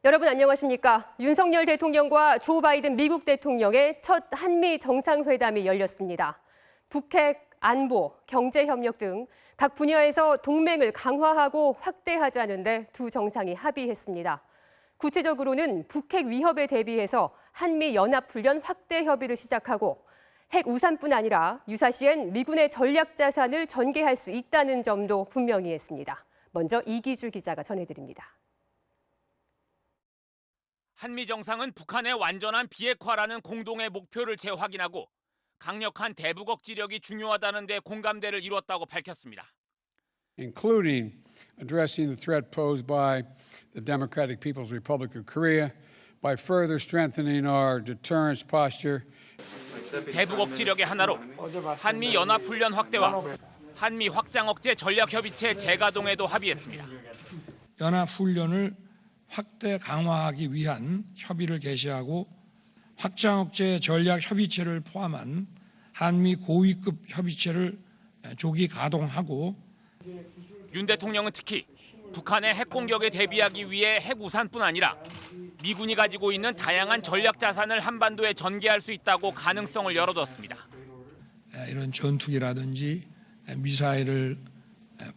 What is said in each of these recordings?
여러분 안녕하십니까? 윤석열 대통령과 조 바이든 미국 대통령의 첫 한미 정상회담이 열렸습니다. 북핵, 안보, 경제협력 등 각 분야에서 동맹을 강화하고 확대하자는 데 두 정상이 합의했습니다. 구체적으로는 북핵 위협에 대비해서 한미 연합훈련 확대 협의를 시작하고 핵 우산뿐 아니라 유사시엔 미군의 전략 자산을 전개할 수 있다는 점도 분명히 했습니다. 먼저 이기주 기자가 전해드립니다. 한미 정상은 북한의 완전한 비핵화라는 공동의 목표를 재확인하고 강력한 대북 억지력이 중요하다는 데 공감대를 이뤘다고 밝혔습니다. Including addressing the threat posed by the Democratic People's Republic of Korea by further strengthening our deterrence posture. 대북 억지력의 하나로 한미 연합훈련 확대와 한미 확장 억제 전략협의체 재가동에도 합의했습니다. 연합훈련을 확대 강화하기 위한 협의를 개시하고 확장 억제 전략 협의체를 포함한 한미 고위급 협의체를 조기 가동하고 윤 대통령은 특히 북한의 핵 공격에 대비하기 위해 핵 우산뿐 아니라 미군이 가지고 있는 다양한 전략 자산을 한반도에 전개할 수 있다고 가능성을 열어뒀습니다. 이런 전투기라든지 미사일을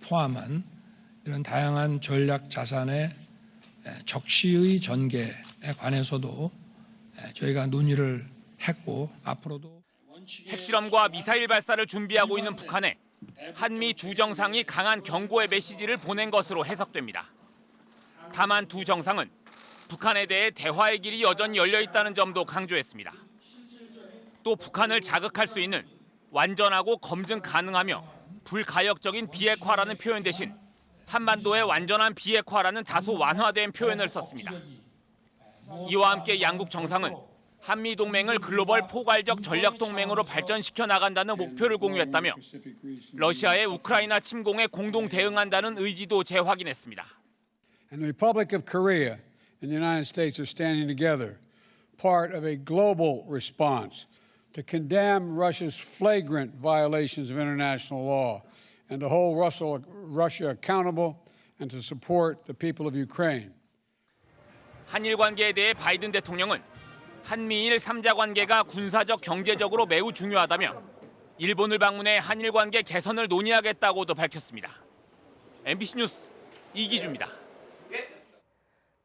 포함한 이런 다양한 전략 자산의 적시의 전개에 관해서도 저희가 논의를 했고 앞으로도 핵실험과 미사일 발사를 준비하고 있는 북한에 한미 두 정상이 강한 경고의 메시지를 보낸 것으로 해석됩니다. 다만 두 정상은 북한에 대해 대화의 길이 여전히 열려 있다는 점도 강조했습니다. 또 북한을 자극할 수 있는 완전하고 검증 가능하며 불가역적인 비핵화라는 표현 대신 한반도의 완전한 비핵화라는 다소 완화된 표현을 썼습니다. 이와 함께 양국 정상은 한미 동맹을 글로벌 포괄적 전략 동맹으로 발전시켜 나간다는 목표를 공유했다며 러시아의 우크라이나 침공에 공동 대응한다는 의지도 재확인했습니다. And the Republic of Korea and the United States are standing together, part of a global response to condemn Russia's flagrant violations of international law and to hold Russia accountable and to support the people of Ukraine. 한일 관계에 대해 바이든 대통령은 한미일 3자 관계가 군사적 경제적으로 매우 중요하다며 일본을 방문해 한일 관계 개선을 논의하겠다고도 밝혔습니다. MBC 뉴스 이기주입니다.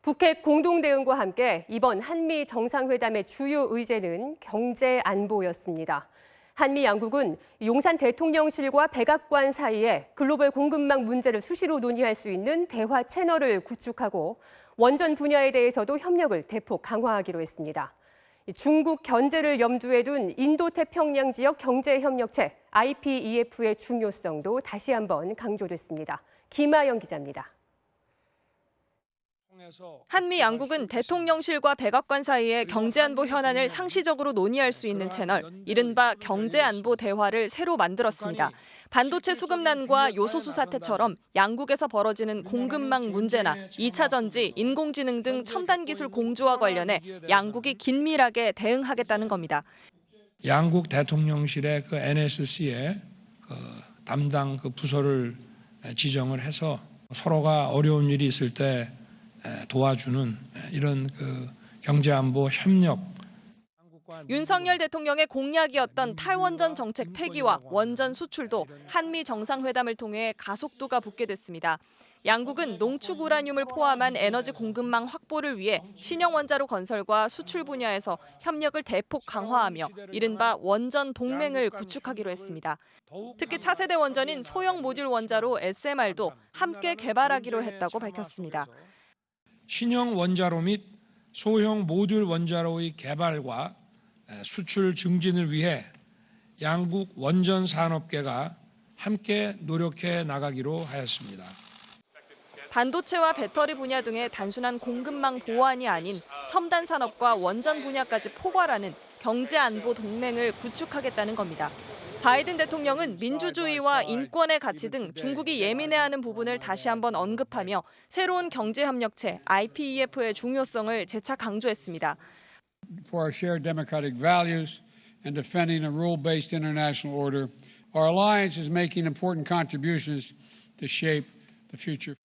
북핵 공동대응과 함께 이번 한미 정상회담의 주요 의제는 경제 안보였습니다. 한미 양국은 용산 대통령실과 백악관 사이에 글로벌 공급망 문제를 수시로 논의할 수 있는 대화 채널을 구축하고 원전 분야에 대해서도 협력을 대폭 강화하기로 했습니다. 중국 견제를 염두에 둔 인도태평양 지역 경제협력체 IPEF의 중요성도 다시 한번 강조됐습니다. 김아영 기자입니다. 한미 양국은 대통령실과 백악관 사이의 경제안보 현안을 상시적으로 논의할 수 있는 채널, 이른바 경제안보 대화를 새로 만들었습니다. 반도체 수급난과 요소수 사태처럼 양국에서 벌어지는 공급망 문제나 2차 전지, 인공지능 등 첨단 기술 공조와 관련해 양국이 긴밀하게 대응하겠다는 겁니다. 양국 대통령실의 그 NSC의 담당 부서를 지정을 해서 서로가 어려운 일이 있을 때 도와주는 이런 경제안보 협력. 윤석열 대통령의 공약이었던 탈원전 정책 폐기와 원전 수출도 한미 정상회담을 통해 가속도가 붙게 됐습니다. 양국은 농축 우라늄을 포함한 에너지 공급망 확보를 위해 신형 원자로 건설과 수출 분야에서 협력을 대폭 강화하며 이른바 원전 동맹을 구축하기로 했습니다. 특히 차세대 원전인 소형 모듈 원자로 SMR도 함께 개발하기로 했다고 밝혔습니다. 신형 원자로 및 소형 모듈 원자로의 개발과 수출 증진을 위해 양국 원전 산업계가 함께 노력해 나가기로 하였습니다. 반도체와 배터리 분야 등의 단순한 공급망 보완이 아닌 첨단 산업과 원전 분야까지 포괄하는 경제안보 동맹을 구축하겠다는 겁니다. 바이든 대통령은 민주주의와 인권의 가치 등 중국이 예민해하는 부분을 다시 한번 언급하며 새로운 경제협력체 IPEF의 중요성을 재차 강조했습니다. For our shared democratic values and defending a rule-based international order, our alliance is making important contributions to shape the future.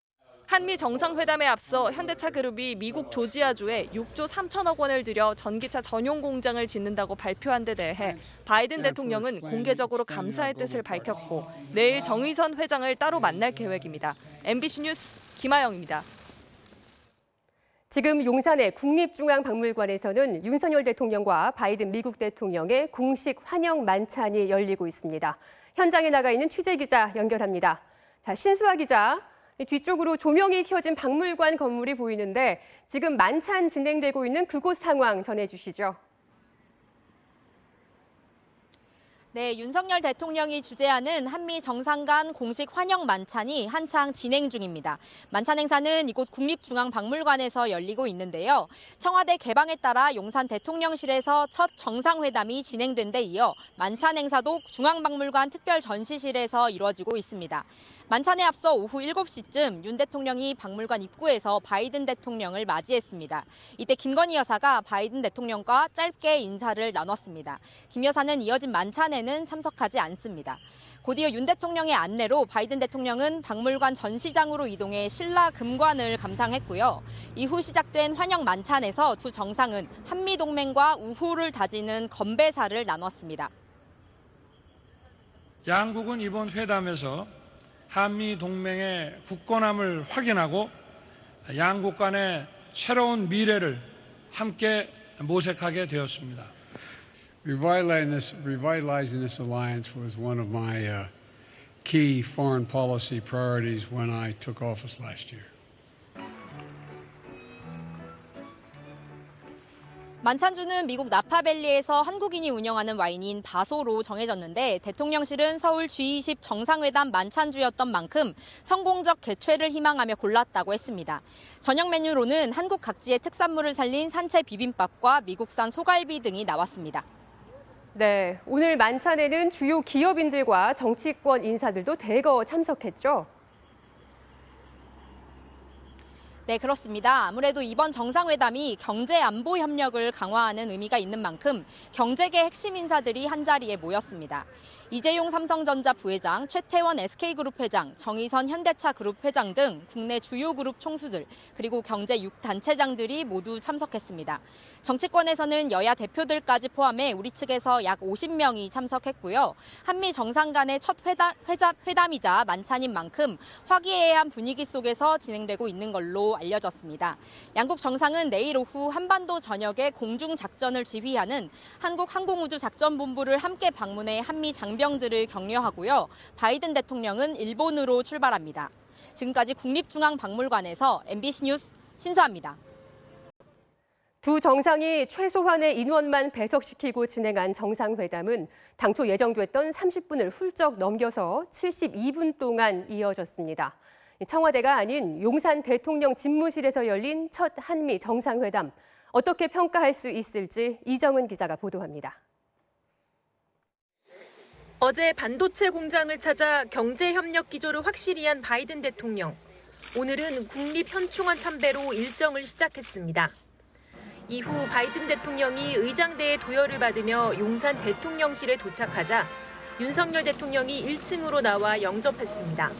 한미 정상회담에 앞서 현대차그룹이 미국 조지아주에 6조 3천억 원을 들여 전기차 전용 공장을 짓는다고 발표한 데 대해 바이든 대통령은 공개적으로 감사의 뜻을 밝혔고 내일 정의선 회장을 따로 만날 계획입니다. MBC 뉴스 김아영입니다. 지금 용산의 국립중앙박물관에서는 윤석열 대통령과 바이든 미국 대통령의 공식 환영 만찬이 열리고 있습니다. 현장에 나가 있는 취재기자 연결합니다. 자, 신수아 기자, 뒤쪽으로 조명이 켜진 박물관 건물이 보이는데 지금 만찬 진행되고 있는 그곳 상황 전해주시죠. 네, 윤석열 대통령이 주재하는 한미 정상 간 공식 환영 만찬이 한창 진행 중입니다. 만찬 행사는 이곳 국립중앙박물관에서 열리고 있는데요. 청와대 개방에 따라 용산 대통령실에서 첫 정상회담이 진행된 데 이어 만찬 행사도 중앙박물관 특별 전시실에서 이루어지고 있습니다. 만찬에 앞서 오후 7시쯤 윤 대통령이 박물관 입구에서 바이든 대통령을 맞이했습니다. 이때 김건희 여사가 바이든 대통령과 짧게 인사를 나눴습니다. 김 여사는 이어진 만찬에는 참석하지 않습니다. 곧이어 윤 대통령의 안내로 바이든 대통령은 박물관 전시장으로 이동해 신라 금관을 감상했고요. 이후 시작된 환영 만찬에서 두 정상은 한미동맹과 우호를 다지는 건배사를 나눴습니다. 양국은 이번 회담에서 한미 동맹의 굳건함을 확인하고 양국 간의 새로운 미래를 함께 모색하게 되었습니다. Revitalizing this alliance was one of my key foreign policy priorities when I took office last year. 만찬주는 미국 나파밸리에서 한국인이 운영하는 와인인 바소로 정해졌는데 대통령실은 서울 G20 정상회담 만찬주였던 만큼 성공적 개최를 희망하며 골랐다고 했습니다. 저녁 메뉴로는 한국 각지의 특산물을 살린 산채 비빔밥과 미국산 소갈비 등이 나왔습니다. 네, 오늘 만찬에는 주요 기업인들과 정치권 인사들도 대거 참석했죠. 네, 그렇습니다. 아무래도 이번 정상회담이 경제 안보 협력을 강화하는 의미가 있는 만큼 경제계 핵심 인사들이 한자리에 모였습니다. 이재용 삼성전자 부회장, 최태원 SK그룹 회장, 정의선 현대차그룹 회장 등 국내 주요 그룹 총수들, 그리고 경제 6단체장들이 모두 참석했습니다. 정치권에서는 여야 대표들까지 포함해 우리 측에서 약 50명이 참석했고요. 한미 정상 간의 첫 회담이자 만찬인 만큼 화기애애한 분위기 속에서 진행되고 있는 걸로 알려졌습니다. 양국 정상은 내일 오후 한반도 전역에 공중작전을 지휘하는 한국항공우주작전본부를 함께 방문해 한미 장병들을 격려하고요. 바이든 대통령은 일본으로 출발합니다. 지금까지 국립중앙박물관에서 MBC 뉴스 신수아입니다. 두 정상이 최소한의 인원만 배석시키고 진행한 정상회담은 당초 예정됐던 30분을 훌쩍 넘겨서 72분 동안 이어졌습니다. 청와대가 아닌 용산 대통령 집무실에서 열린 첫 한미 정상회담, 어떻게 평가할 수 있을지 이정은 기자가 보도합니다. 어제 반도체 공장을 찾아 경제협력 기조를 확실히 한 바이든 대통령. 오늘은 국립현충원 참배로 일정을 시작했습니다. 이후 바이든 대통령이 의장대의 도열을 받으며 용산 대통령실에 도착하자 윤석열 대통령이 1층으로 나와 영접했습니다.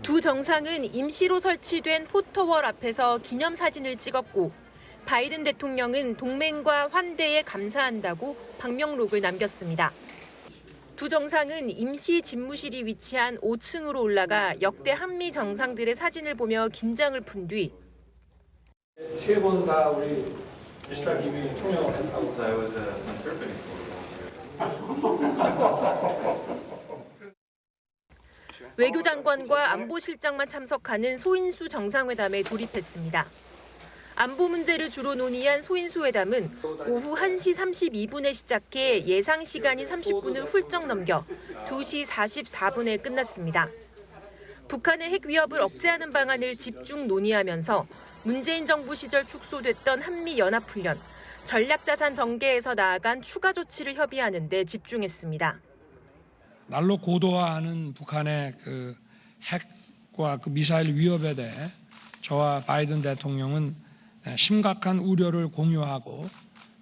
두 정상은 임시로 설치된 포터월 앞에서 기념사진을 찍었고 바이든 대통령은 동맹과 환대에 감사한다고 방명록을 남겼습니다. 두 정상은 임시 집무실이 위치한 5층으로 올라가 역대 한미 정상들의 사진을 보며 긴장을 푼 뒤 세 번 다 우리 미스터님이 통역을 했다고. 외교장관과 안보실장만 참석하는 소인수 정상회담에 돌입했습니다. 안보 문제를 주로 논의한 소인수 회담은 오후 1시 32분에 시작해 예상 시간인 30분을 훌쩍 넘겨 2시 44분에 끝났습니다. 북한의 핵 위협을 억제하는 방안을 집중 논의하면서 문재인 정부 시절 축소됐던 한미연합훈련, 전략자산 전개에서 나아간 추가 조치를 협의하는 데 집중했습니다. 날로 고도화하는 북한의 그 핵과 그 미사일 위협에 대해 저와 바이든 대통령은 심각한 우려를 공유하고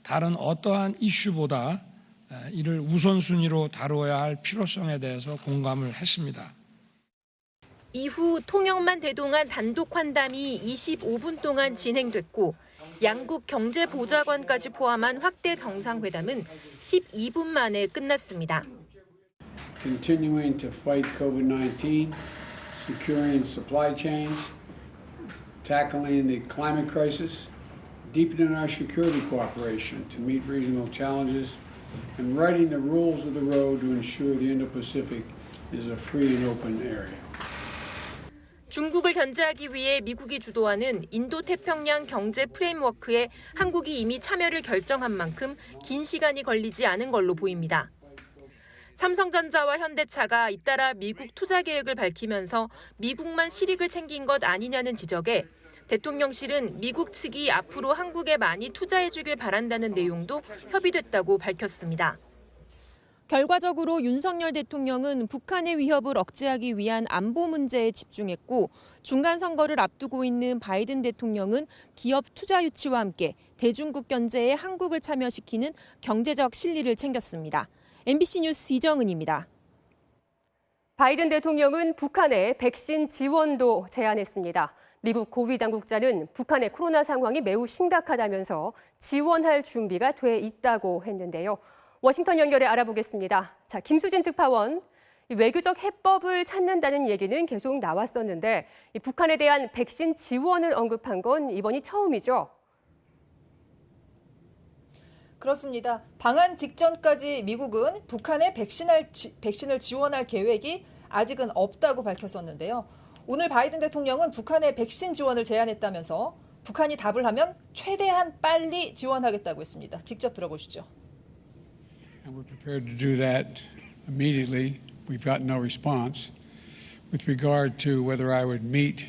다른 어떠한 이슈보다 이를 우선순위로 다루어야 할 필요성에 대해서 공감을 했습니다. 이후 통영만 대동한 단독 환담이 25분 동안 진행됐고 양국 경제보좌관까지 포함한 확대 정상회담은 12분 만에 끝났습니다. Continuing to fight COVID-19, securing supply chains, tackling the climate crisis, deepening our security cooperation to meet regional challenges, and writing the rules of the road to ensure the Indo-Pacific is a free and open area. 중국을 견제하기 위해 미국이 주도하는 인도태평양 경제 프레임워크에 한국이 이미 참여를 결정한 만큼 긴 시간이 걸리지 않은 걸로 보입니다. 삼성전자와 현대차가 잇따라 미국 투자 계획을 밝히면서 미국만 실익을 챙긴 것 아니냐는 지적에 대통령실은 미국 측이 앞으로 한국에 많이 투자해 주길 바란다는 내용도 협의됐다고 밝혔습니다. 결과적으로 윤석열 대통령은 북한의 위협을 억제하기 위한 안보 문제에 집중했고 중간 선거를 앞두고 있는 바이든 대통령은 기업 투자 유치와 함께 대중국 견제에 한국을 참여시키는 경제적 실리를 챙겼습니다. MBC 뉴스 이정은입니다. 바이든 대통령은 북한에 백신 지원도 제안했습니다. 미국 고위 당국자는 북한의 코로나 상황이 매우 심각하다면서 지원할 준비가 돼 있다고 했는데요. 워싱턴 연결해 알아보겠습니다. 자, 김수진 특파원. 외교적 해법을 찾는다는 얘기는 계속 나왔었는데 북한에 대한 백신 지원을 언급한 건 이번이 처음이죠? 그렇습니다. 방한 직전까지 미국은 북한에 백신을 지원할 계획이 아직은 없다고 밝혔었는데요. 오늘 바이든 대통령은 북한에 백신 지원을 제안했다면서 북한이 답을 하면 최대한 빨리 지원하겠다고 했습니다. 직접 들어보시죠. And we're prepared to do that immediately. We've got no response. With regard to whether I would meet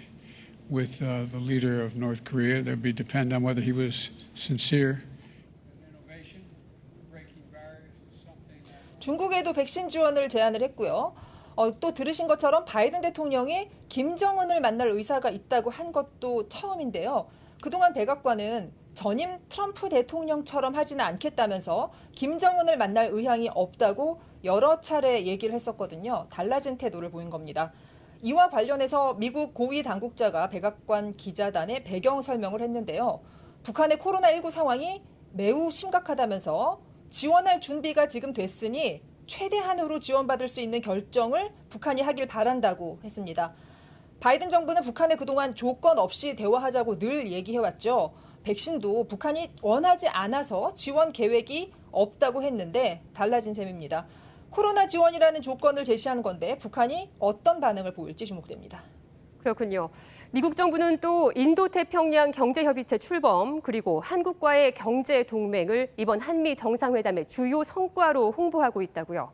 with the leader of North Korea, that would depend on whether he was sincere. 중국에도 백신 지원을 제안을 했고요. 또 들으신 것처럼 바이든 대통령이 김정은을 만날 의사가 있다고 한 것도 처음인데요. 그동안 백악관은 전임 트럼프 대통령처럼 하지는 않겠다면서 김정은을 만날 의향이 없다고 여러 차례 얘기를 했었거든요. 달라진 태도를 보인 겁니다. 이와 관련해서 미국 고위 당국자가 백악관 기자단에 배경 설명을 했는데요. 북한의 코로나19 상황이 매우 심각하다면서 지원할 준비가 지금 됐으니 최대한으로 지원받을 수 있는 결정을 북한이 하길 바란다고 했습니다. 바이든 정부는 북한에 그동안 조건 없이 대화하자고 늘 얘기해왔죠. 백신도 북한이 원하지 않아서 지원 계획이 없다고 했는데 달라진 셈입니다. 코로나 지원이라는 조건을 제시한 건데 북한이 어떤 반응을 보일지 주목됩니다. 그렇군요. 미국 정부는 또 인도태평양 경제협의체 출범 그리고 한국과의 경제 동맹을 이번 한미 정상회담의 주요 성과로 홍보하고 있다고요.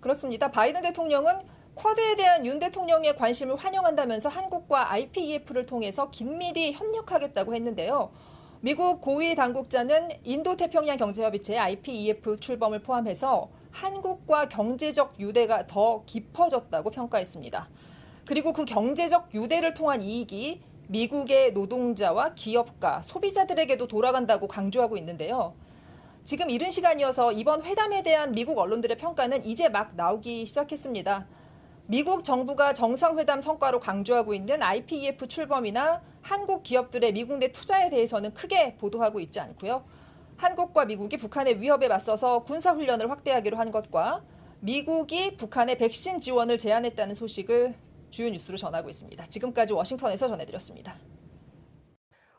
그렇습니다. 바이든 대통령은 쿼드에 대한 윤 대통령의 관심을 환영한다면서 한국과 IPEF를 통해서 긴밀히 협력하겠다고 했는데요. 미국 고위 당국자는 인도태평양 경제협의체 IPEF 출범을 포함해서 한국과 경제적 유대가 더 깊어졌다고 평가했습니다. 그리고 그 경제적 유대를 통한 이익이 미국의 노동자와 기업가, 소비자들에게도 돌아간다고 강조하고 있는데요. 지금 이른 시간이어서 이번 회담에 대한 미국 언론들의 평가는 이제 막 나오기 시작했습니다. 미국 정부가 정상회담 성과로 강조하고 있는 IPEF 출범이나 한국 기업들의 미국 내 투자에 대해서는 크게 보도하고 있지 않고요. 한국과 미국이 북한의 위협에 맞서서 군사훈련을 확대하기로 한 것과 미국이 북한에 백신 지원을 제안했다는 소식을 주요 뉴스로 전하고 있습니다. 지금까지 워싱턴에서 전해드렸습니다.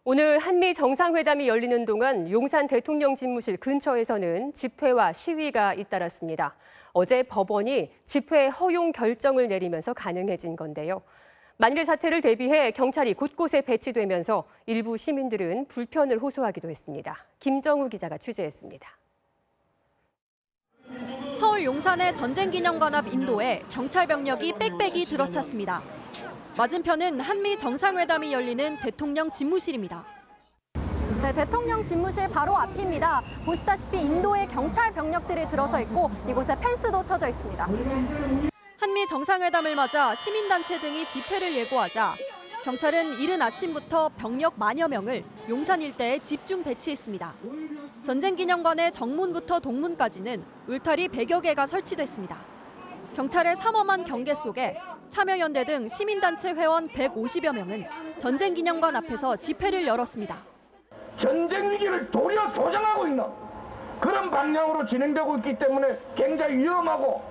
오늘 한미 정상회담이 열리는 동안 용산 대통령 집무실 근처에서는 집회와 시위가 잇따랐습니다. 어제 법원이 집회 허용 결정을 내리면서 가능해진 건데요. 만일 사태를 대비해 경찰이 곳곳에 배치되면서 일부 시민들은 불편을 호소하기도 했습니다. 김정우 기자가 취재했습니다. 서울 용산의 전쟁기념관 앞 인도에 경찰 병력이 빽빽이 들어찼습니다. 맞은편은 한미 정상회담이 열리는 대통령 집무실입니다. 네, 대통령 집무실 바로 앞입니다. 보시다시피 인도의 경찰 병력들이 들어서 있고 이곳에 펜스도 쳐져 있습니다. 한미 정상회담을 맞아 시민단체 등이 집회를 예고하자 경찰은 이른 아침부터 병력 만여 명을 용산 일대에 집중 배치했습니다. 전쟁기념관의 정문부터 동문까지는 울타리 100여 개가 설치됐습니다. 경찰의 삼엄한 경계 속에 참여연대 등 시민단체 회원 150여 명은 전쟁기념관 앞에서 집회를 열었습니다. 전쟁 위기를 도리어 조장하고 있는 그런 방향으로 진행되고 있기 때문에 굉장히 위험하고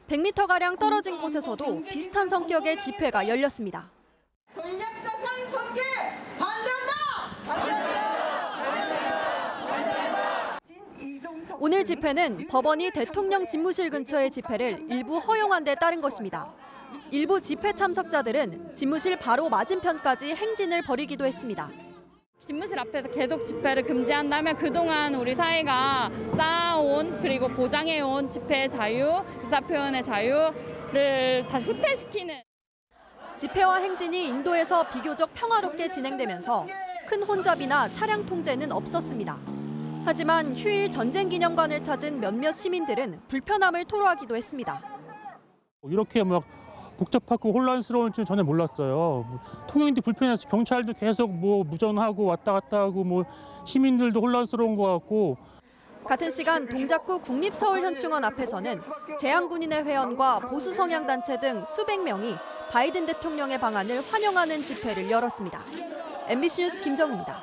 100m가량 떨어진 곳에서도 비슷한 성격의 집회가 열렸습니다. 전략자산 성계 반대한다! 오늘 집회는 법원이 대통령 집무실 근처의 집회를 일부 허용한 데 따른 것입니다. 일부 집회 참석자들은 집무실 바로 맞은편까지 행진을 벌이기도 했습니다. 집무실 앞에서 계속 집회를 금지한다면 그동안 우리 사회가 쌓아온 그리고 보장해온 집회의 자유, 의사표현의 자유를 다시 후퇴시키는. 집회와 행진이 인도에서 비교적 평화롭게 진행되면서 큰 혼잡이나 차량 통제는 없었습니다. 하지만 휴일 전쟁기념관을 찾은 몇몇 시민들은 불편함을 토로하기도 했습니다. 이렇게 막 복잡하고 혼란스러운 줄 전혀 몰랐어요. 통행도 불편해서 경찰도 계속 무전하고 왔다 갔다 하고 시민들도 혼란스러운 것 같고. 같은 시간 동작구 국립서울현충원 앞에서는 재향군인회 회원과 보수 성향 단체 등 수백 명이 바이든 대통령의 방안을 환영하는 집회를 열었습니다. MBC 뉴스 김정우입니다.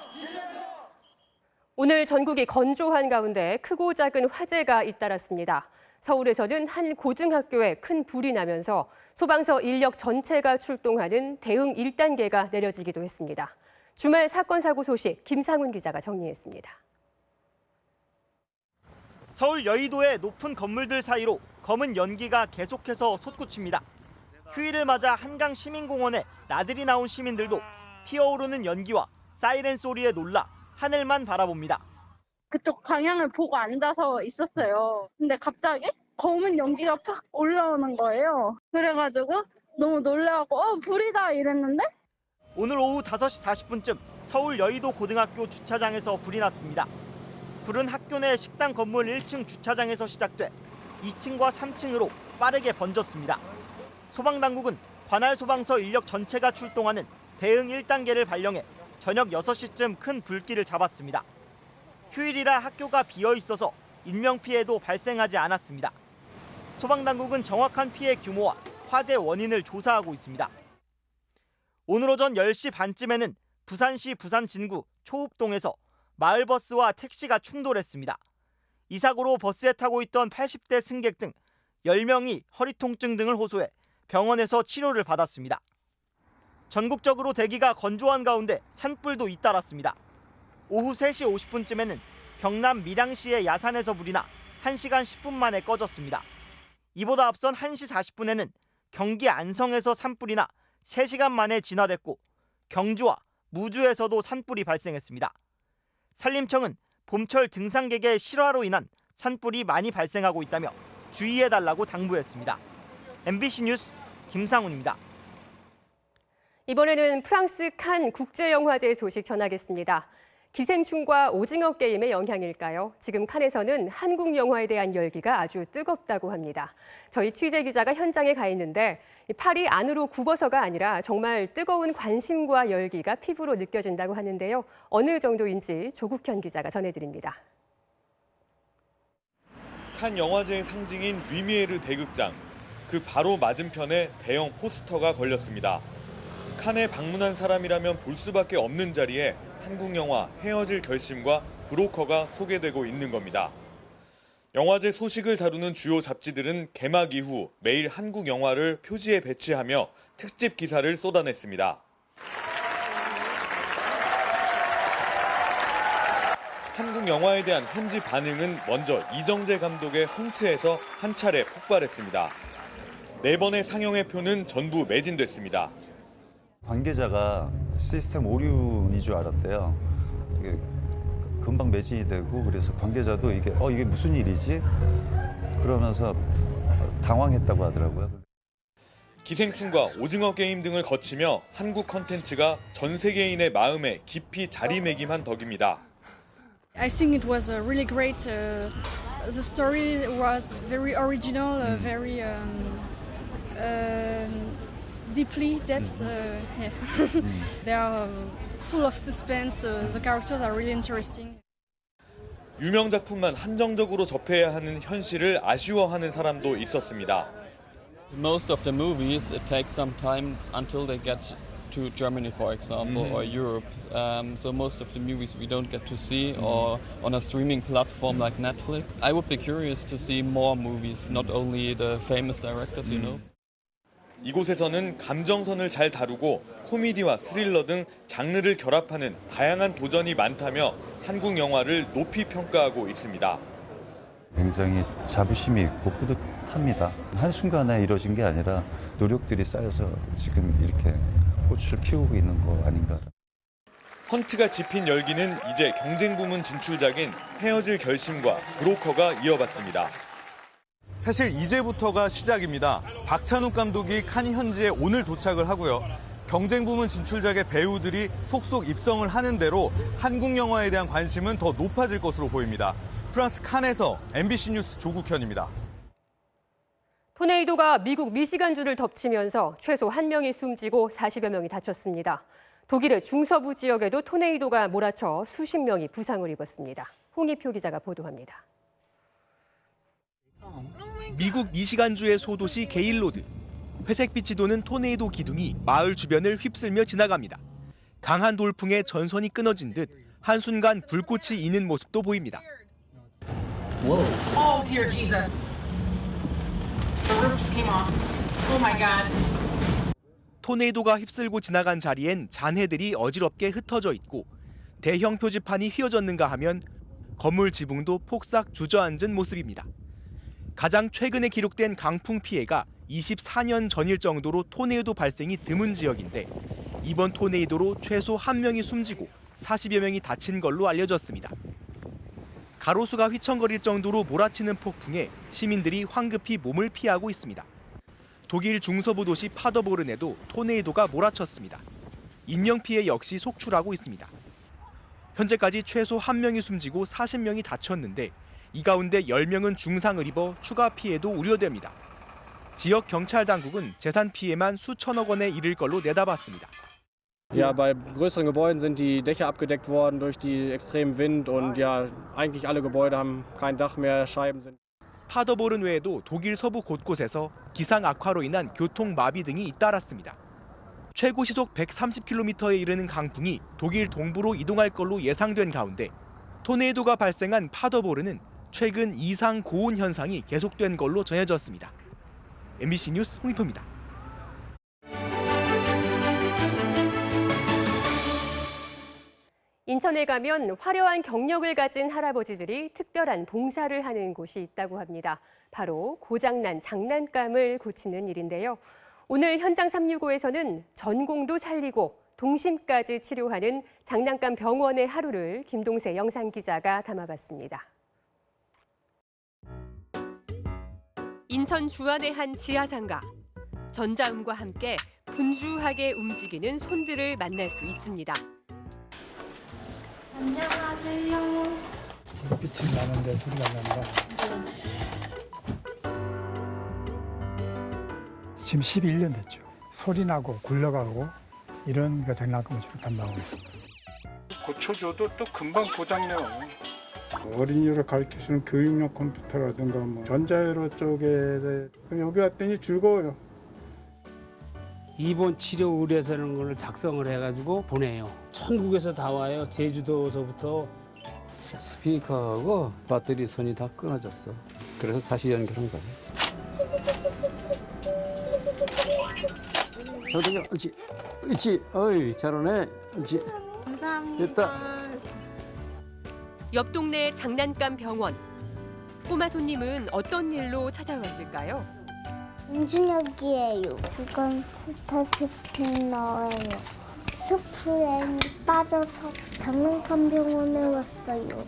오늘 전국이 건조한 가운데 크고 작은 화재가 잇따랐습니다. 서울에서는 한 고등학교에 큰 불이 나면서 소방서 인력 전체가 출동하는 대응 1단계가 내려지기도 했습니다. 주말 사건 사고 소식 김상훈 기자가 정리했습니다. 서울 여의도의 높은 건물들 사이로 검은 연기가 계속해서 솟구칩니다. 휴일을 맞아 한강 시민공원에 나들이 나온 시민들도 피어오르는 연기와 사이렌 소리에 놀라 하늘만 바라봅니다. 그쪽 방향을 보고 앉아서 있었어요. 근데 갑자기 검은 연기가 팍 올라오는 거예요. 그래가지고 너무 놀라고 불이다 이랬는데 오늘 오후 5시 40분쯤 서울 여의도 고등학교 주차장에서 불이 났습니다. 불은 학교 내 식당 건물 1층 주차장에서 시작돼 2층과 3층으로 빠르게 번졌습니다. 소방당국은 관할 소방서 인력 전체가 출동하는 대응 1단계를 발령해 저녁 6시쯤 큰 불길을 잡았습니다. 휴일이라 학교가 비어 있어서 인명피해도 발생하지 않았습니다. 소방당국은 정확한 피해 규모와 화재 원인을 조사하고 있습니다. 오늘 오전 10시 반쯤에는 부산시 부산 진구 초읍동에서 마을버스와 택시가 충돌했습니다. 이 사고로 버스에 타고 있던 80대 승객 등 10명이 허리 통증 등을 호소해 병원에서 치료를 받았습니다. 전국적으로 대기가 건조한 가운데 산불도 잇따랐습니다. 오후 3시 50분쯤에는 경남 밀양시의 야산에서 불이 나 1시간 10분 만에 꺼졌습니다. 이보다 앞선 1시 40분에는 경기 안성에서 산불이 나 3시간 만에 진화됐고 경주와 무주에서도 산불이 발생했습니다. 산림청은 봄철 등산객의 실화로 인한 산불이 많이 발생하고 있다며 주의해달라고 당부했습니다. MBC 뉴스 김상훈입니다. 이번에는 프랑스 칸 국제영화제 소식 전하겠습니다. 기생충과 오징어 게임의 영향일까요? 지금 칸에서는 한국 영화에 대한 열기가 아주 뜨겁다고 합니다. 저희 취재 기자가 현장에 가 있는데 팔이 안으로 굽어서가 아니라 정말 뜨거운 관심과 열기가 피부로 느껴진다고 하는데요. 어느 정도인지 조국현 기자가 전해드립니다. 칸 영화제의 상징인 루미에르 대극장. 그 바로 맞은편에 대형 포스터가 걸렸습니다. 칸에 방문한 사람이라면 볼 수밖에 없는 자리에 한국 영화 헤어질 결심과 브로커가 소개되고 있는 겁니다. 영화제 소식을 다루는 주요 잡지들은 개막 이후 매일 한국 영화를 표지에 배치하며 특집 기사를 쏟아냈습니다. 한국 영화에 대한 현지 반응은 먼저 이정재 감독의 헌트에서 한 차례 폭발했습니다. 4번의 상영회 표는 전부 매진됐습니다. 관계자가 시스템 오류인 줄 알았대요. 이게 금방 매진이 되고 그래서 관계자도 이게 무슨 일이지? 그러면서 당황했다고 하더라고요. 기생충과 오징어 게임 등을 거치며 한국 컨텐츠가 전 세계인의 마음에 깊이 자리매김한 덕입니다. I think it was really great. The story was very original, very deeply depth. Yeah. They are full of suspense. The characters are really interesting. 유명 작품만 한정적으로 접해야 하는 현실을 아쉬워하는 사람도 있었습니다. Most of the movies, it takes some time until they get to Germany, for example, or Europe. So most of the movies we don't get to see, or on a streaming platform like Netflix. I would be curious to see more movies, not only the famous directors, you know. 이곳에서는 감정선을 잘 다루고 코미디와 스릴러 등 장르를 결합하는 다양한 도전이 많다며 한국 영화를 높이 평가하고 있습니다. 굉장히 자부심이 있고 뿌듯합니다. 한순간에 이뤄진 게 아니라 노력들이 쌓여서 지금 이렇게 꽃을 피우고 있는 거 아닌가. 헌트가 집힌 열기는 이제 경쟁 부문 진출작인 헤어질 결심과 브로커가 이어받습니다. 사실 이제부터가 시작입니다. 박찬욱 감독이 칸 현지에 오늘 도착을 하고요. 경쟁 부문 진출작의 배우들이 속속 입성을 하는 대로 한국 영화에 대한 관심은 더 높아질 것으로 보입니다. 프랑스 칸에서 MBC 뉴스 조국현입니다. 토네이도가 미국 미시간주를 덮치면서 최소 1명이 숨지고 40여 명이 다쳤습니다. 독일의 중서부 지역에도 토네이도가 몰아쳐 수십 명이 부상을 입었습니다. 홍희표 기자가 보도합니다. 미국 미시간주의 소도시 게일로드. 회색빛이 도는 토네이도 기둥이 마을 주변을 휩쓸며 지나갑니다. 강한 돌풍에 전선이 끊어진 듯 한순간 불꽃이 이는 모습도 보입니다. Oh dear Jesus. The roof just came off. Oh my God. 토네이도가 휩쓸고 지나간 자리엔 잔해들이 어지럽게 흩어져 있고 대형 표지판이 휘어졌는가 하면 건물 지붕도 폭삭 주저앉은 모습입니다. 가장 최근에 기록된 강풍 피해가 24년 전일 정도로 토네이도 발생이 드문 지역인데 이번 토네이도로 최소 1명이 숨지고 40여 명이 다친 걸로 알려졌습니다. 가로수가 휘청거릴 정도로 몰아치는 폭풍에 시민들이 황급히 몸을 피하고 있습니다. 독일 중서부 도시 파더보른에도 토네이도가 몰아쳤습니다. 인명 피해 역시 속출하고 있습니다. 현재까지 최소 1명이 숨지고 40명이 다쳤는데 이 가운데 10명은 중상을 입어 추가 피해도 우려됩니다. 지역 경찰 당국은 재산 피해만 수천억 원에 이를 걸로 내다봤습니다. Ja, bei größeren Gebäuden sind die Dächer abgedeckt worden durch die extremen Wind und ja, eigentlich alle Gebäude haben kein Dach mehr, Scheiben sind. 파더보른 외에도 독일 서부 곳곳에서 기상 악화로 인한 교통 마비 등이 잇따랐습니다. 최고 시속 130km에 이르는 강풍이 독일 동부로 이동할 걸로 예상된 가운데 토네이도가 발생한 파더보른은 최근 이상 고온 현상이 계속된 걸로 전해졌습니다. MBC 뉴스 홍희표입니다. 인천에 가면 화려한 경력을 가진 할아버지들이 특별한 봉사를 하는 곳이 있다고 합니다. 바로 고장난 장난감을 고치는 일인데요. 오늘 현장 365에서는 전공도 살리고 동심까지 치료하는 장난감 병원의 하루를 김동세 영상기자가 담아봤습니다. 인천 주안의 한 지하상가. 전자음과 함께 분주하게 움직이는 손들을 만날 수 있습니다. 안녕하세요. 빛이 나는데 소리가 난다. 지금 11년 됐죠. 소리 나고 굴러가고 이런 장난감을 주로 담당하고 있습니다. 고쳐줘도 또 금방 고장내요. 어린이를 가르치는 교육용 컴퓨터라든가 뭐 전자회로 쪽에 여기 왔더니 즐거워요. 입원 치료 의뢰서라는 걸 작성을 해가지고 보내요. 천국에서 다 와요. 제주도서부터. 스피커하고 배터리 선이 다 끊어졌어. 그래서 다시 연결한 거예요. 저기, 그렇지, 어이, 잘하네, 그렇지. 감사합니다. 됐다. 옆 동네 장난감 병원. 꼬마 손님은 어떤 일로 찾아왔을까요? 임준혁이에요. 이건 스타스피너예요. 스프레이 빠져서 장난감 병원에 왔어요.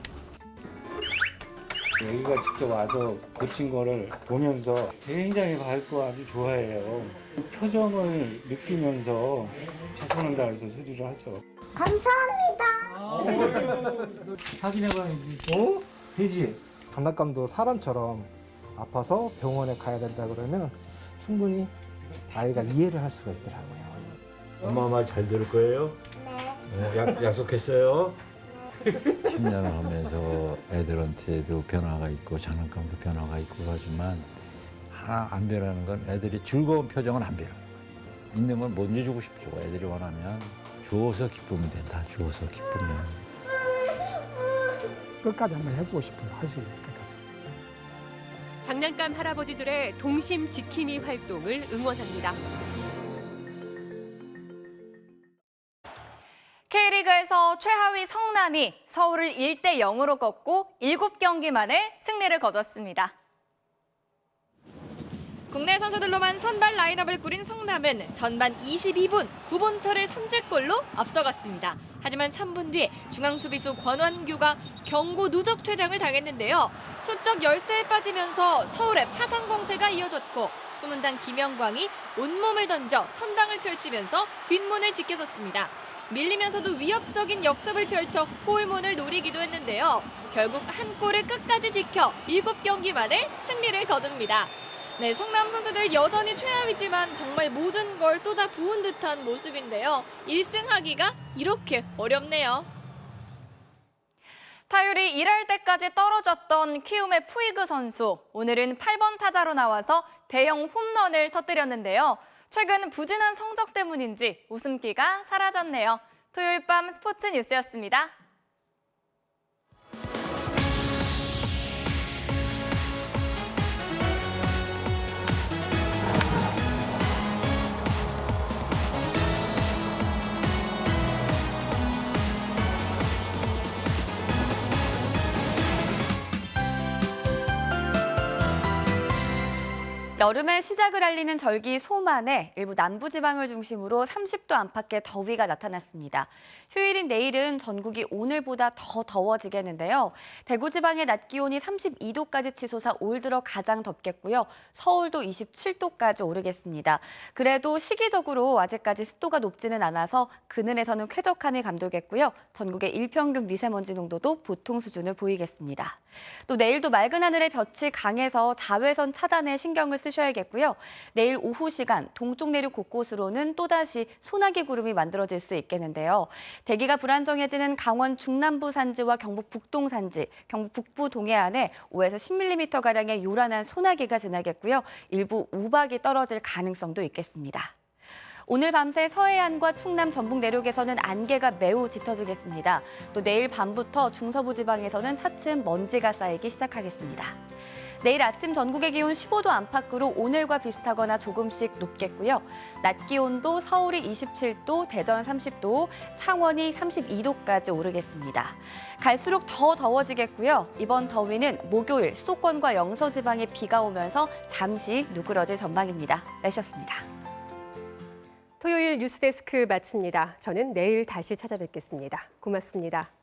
여기가 직접 와서 고친 거를 보면서 굉장히 밝고 아주 좋아해요. 표정을 느끼면서 최선을 다해서 수리를 하죠. 감사합니다. 확인해봐야지. 어? 되지? 장난감도 사람처럼 아파서 병원에 가야 된다 그러면 충분히 아이가 이해를 할 수가 있더라고요. 엄마 말 잘 들을 거예요? 네. 약속했어요? 10년을 하면서 애들한테도 변화가 있고 장난감도 변화가 있고 하지만 하나 안 변하는 건 애들이 즐거운 표정은 안 변해. 있는 건 뭔지 주고 싶죠. 애들이 원하면 주어서 기쁘면 된다. 주어서 기쁘면. 끝까지 한번 해보고 싶어요. 할 수 있을 때까지. 장난감 할아버지들의 동심 지킴이 활동을 응원합니다. K리그에서 최하위 성남이 서울을 1대 0으로 꺾고 7경기 만에 승리를 거뒀습니다. 국내 선수들로만 선발 라인업을 꾸린 성남은 전반 22분 구본철의 선제골로 앞서갔습니다. 하지만 3분 뒤에 중앙수비수 권완규가 경고 누적 퇴장을 당했는데요. 수적 열세에 빠지면서 서울의 파상 공세가 이어졌고 수문장 김영광이 온몸을 던져 선방을 펼치면서 뒷문을 지켜섰습니다. 밀리면서도 위협적인 역습을 펼쳐 골문을 노리기도 했는데요. 결국 한 골을 끝까지 지켜 7경기 만에 승리를 거둡니다. 네, 성남 선수들 여전히 최하위지만 정말 모든 걸 쏟아 부은 듯한 모습인데요. 1승하기가 이렇게 어렵네요. 타율이 1할 때까지 떨어졌던 키움의 푸이그 선수. 오늘은 8번 타자로 나와서 대형 홈런을 터뜨렸는데요. 최근 부진한 성적 때문인지 웃음기가 사라졌네요. 토요일 밤 스포츠 뉴스였습니다. 여름의 시작을 알리는 절기 소만에 일부 남부지방을 중심으로 30도 안팎의 더위가 나타났습니다. 휴일인 내일은 전국이 오늘보다 더 더워지겠는데요. 대구 지방의 낮 기온이 32도까지 치솟아 올 들어 가장 덥겠고요. 서울도 27도까지 오르겠습니다. 그래도 시기적으로 아직까지 습도가 높지는 않아서 그늘에서는 쾌적함이 감돌겠고요. 전국의 일평균 미세먼지 농도도 보통 수준을 보이겠습니다. 또 내일도 맑은 하늘에 볕이 강해서 자외선 차단에 신경을 쓰셔야겠고요. 내일 오후 시간 동쪽 내륙 곳곳으로는 또다시 소나기 구름이 만들어질 수 있겠는데요. 대기가 불안정해지는 강원 중남부 산지와 경북 북동 산지, 경북 북부 동해안에 5에서 10mm가량의 요란한 소나기가 지나겠고요. 일부 우박이 떨어질 가능성도 있겠습니다. 오늘 밤새 서해안과 충남 전북 내륙에서는 안개가 매우 짙어지겠습니다. 또 내일 밤부터 중서부 지방에서는 차츰 먼지가 쌓이기 시작하겠습니다. 내일 아침 전국의 기온 15도 안팎으로 오늘과 비슷하거나 조금씩 높겠고요. 낮 기온도 서울이 27도, 대전 30도, 창원이 32도까지 오르겠습니다. 갈수록 더 더워지겠고요. 이번 더위는 목요일 수도권과 영서 지방에 비가 오면서 잠시 누그러질 전망입니다. 날씨였습니다. 토요일 뉴스데스크 마칩니다. 저는 내일 다시 찾아뵙겠습니다. 고맙습니다.